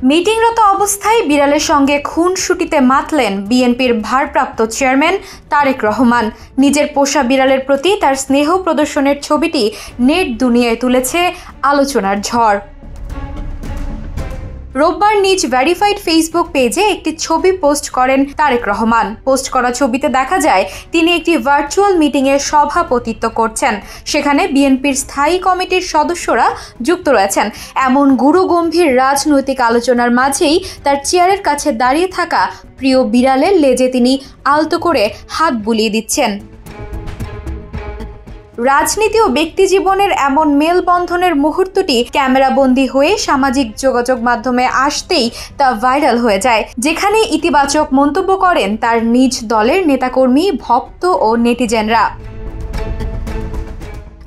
মিটিংরত অবস্থায় বিড়ালের সঙ্গে খুনসুটিতে মাতলেন বিএনপির ভারপ্রাপ্ত চেয়ারম্যান তারেক রহমান। নিজের পোষা বিড়ালের প্রতি তার স্নেহ প্রদর্শনের ছবিটি নেট দুনিয়ায় তুলেছে আলোচনার ঝড়। রোববার নিজ ভেরিফাইড ফেসবুক পেজে একটি ছবি পোস্ট করেন তারেক রহমান। পোস্ট করা ছবিতে দেখা যায় তিনি একটি ভার্চুয়াল মিটিংয়ে সভাপতিত্ব করছেন। সেখানে বিএনপির স্থায়ী কমিটির সদস্যরা যুক্ত রয়েছেন। এমন গুরুগম্ভীর রাজনৈতিক আলোচনার মাঝেই তার চেয়ারের কাছে দাঁড়িয়ে থাকা প্রিয় বিড়ালের লেজে তিনি আলতো করে হাত বুলিয়ে দিচ্ছেন। রাজনীতি ও ব্যক্তি জীবনের এমন মেলবন্ধনের মুহূর্তটি ক্যামেরাবন্দী হয়ে সামাজিক যোগাযোগ মাধ্যমে আসতেই তা ভাইরাল হয়ে যায়, যেখানে ইতিবাচক মন্তব্য করেন তার নিজ দলের নেতাকর্মী, ভক্ত ও নেটিজেনরা।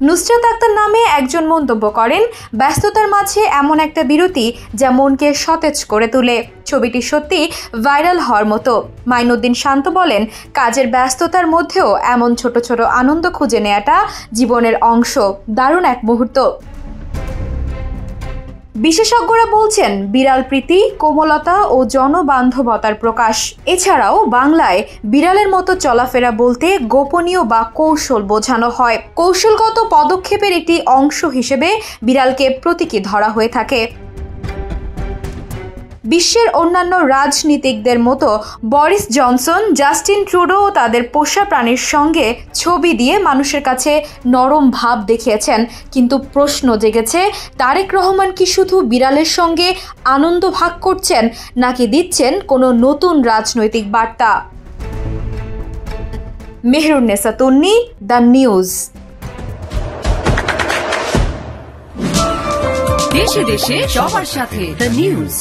নুসরাত আক্তার নামে একজন মন্তব্য করেন, ব্যস্ততার মাঝে এমন একটা বিরতি যা মনকে সতেজ করে তোলে। ছবিটি সত্যি ভাইরাল হওয়ার মতো। মাইনুদ্দিন শান্ত বলেন, কাজের ব্যস্ততার মধ্যেও এমন ছোট ছোট আনন্দ খুঁজে নেওয়াটা জীবনের অংশ। দারুণ এক মুহূর্ত। বিশেষজ্ঞরা বলছেন, বিড়াল প্রীতি কোমলতা ও জনবান্ধবতার প্রকাশ। এছাড়াও বাংলায় বিড়ালের মতো চলাফেরা বলতে গোপনীয় বা কৌশল বোঝানো হয়। কৌশলগত পদক্ষেপের একটি অংশ হিসেবে বিড়ালকে প্রতীকী ধরা হয়ে থাকে। বিশ্বের অন্যান্য রাজনীতিকদের মতো বরিস জনসন, জাস্টিন ট্রুডো তাদের পোষা প্রাণীর সঙ্গে ছবি দিয়ে মানুষের কাছে নরম ভাব দেখিয়েছেন। কিন্তু প্রশ্ন জেগেছে, তারেক রহমান কি শুধু বিড়ালের সঙ্গে আনন্দ ভাগ করছেন, নাকি দিচ্ছেন কোনো নতুন রাজনৈতিক বার্তা? মেহরুন্নেসা তন্নি, দ্য নিউজ। দেশে দেশে সবার সাথে, দ্য নিউজ।